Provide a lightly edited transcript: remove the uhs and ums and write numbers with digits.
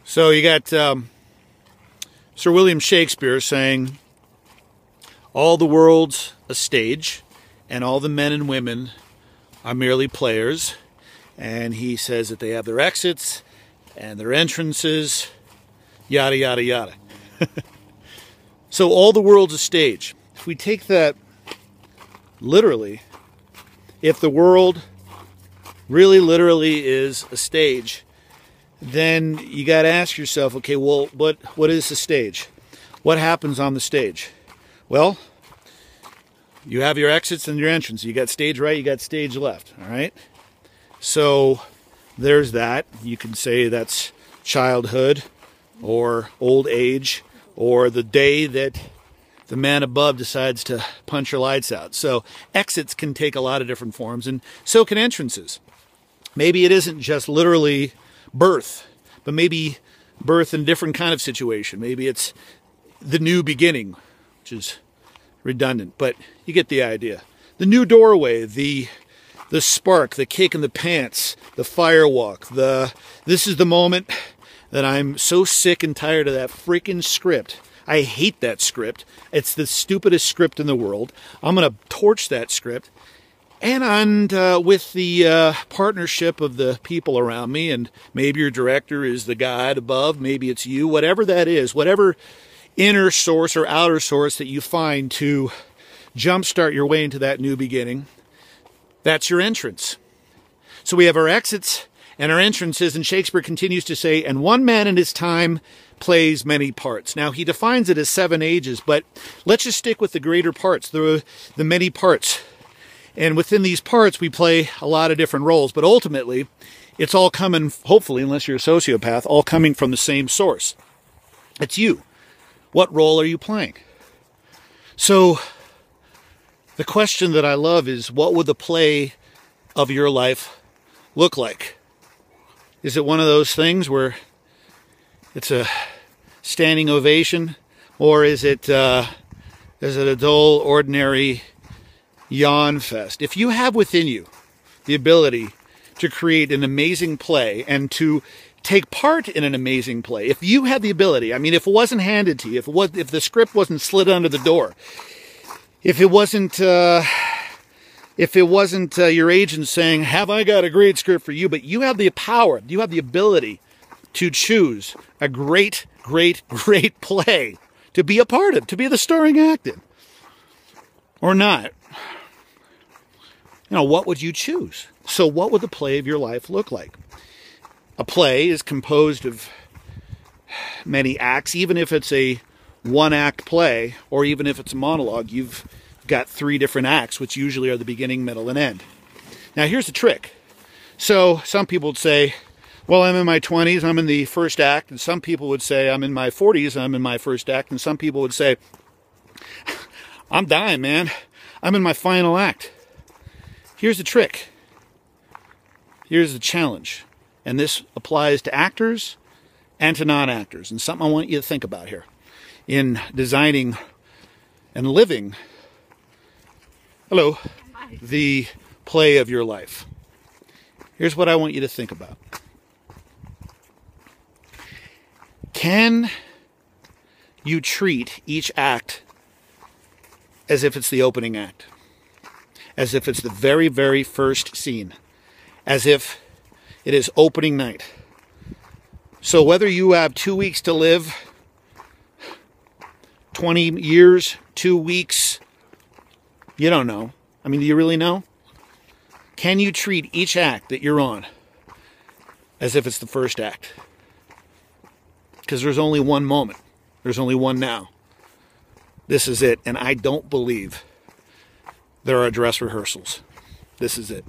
So you got Sir William Shakespeare saying, all the world's a stage, and all the men and women are merely players. And he says that they have their exits and their entrances, yada, yada, yada. So all the world's a stage. If we take that literally, if the world really literally is a stage, then you got to ask yourself, okay, well, what is the stage? What happens on the stage? Well, you have your exits and your entrances. You got stage right, you got stage left, all right? So there's that. You can say that's childhood or old age or the day that the man above decides to punch your lights out. So exits can take a lot of different forms, and so can entrances. Maybe it isn't just literally birth, but maybe birth in a different kind of situation. Maybe it's the new beginning, which is redundant, but you get the idea. The new doorway, the spark, the kick in the pants, the firewalk, this is the moment that I'm so sick and tired of that freaking script. I hate that script. It's the stupidest script in the world. I'm going to torch that script. And with the partnership of the people around me, and maybe your director is the guide above, maybe it's you, whatever that is, whatever inner source or outer source that you find to jumpstart your way into that new beginning, that's your entrance. So we have our exits and our entrances, and Shakespeare continues to say, and one man in his time plays many parts. Now, he defines it as 7 ages, but let's just stick with the greater parts, the many parts. And within these parts, we play a lot of different roles, but ultimately, it's all coming, hopefully, unless you're a sociopath, all coming from the same source. It's you. What role are you playing? So, the question that I love is, what would the play of your life look like? Is it one of those things where it's a standing ovation, or is it a dull, ordinary yawn fest? If you have within you the ability to create an amazing play and to take part in an amazing play, if you had the ability, I mean, if it wasn't handed to you, if the script wasn't slid under the door, if it wasn't your agent saying, have I got a great script for you, but you have the power, you have the ability to choose a great, great, great play to be a part of, to be the starring act in, or not. You know, what would you choose? So what would the play of your life look like? A play is composed of many acts. Even if it's a one-act play, or even if it's a monologue, you've got 3 different acts, which usually are the beginning, middle, and end. Now, here's the trick. So some people would say, well, I'm in my 20s, I'm in the first act. And some people would say, I'm in my 40s, I'm in my first act. And some people would say, I'm dying, man. I'm in my final act. Here's the trick. Here's the challenge. And this applies to actors and to non-actors. And something I want you to think about here in designing and living, the play of your life. Here's what I want you to think about. Can you treat each act as if it's the opening act? As if it's the very, very first scene? As if it is opening night? So whether you have 2 weeks to live, 20 years, 2 weeks, you don't know. I mean, do you really know? Can you treat each act that you're on as if it's the first act? Because there's only one moment. There's only one now. This is it. And I don't believe there are dress rehearsals. This is it.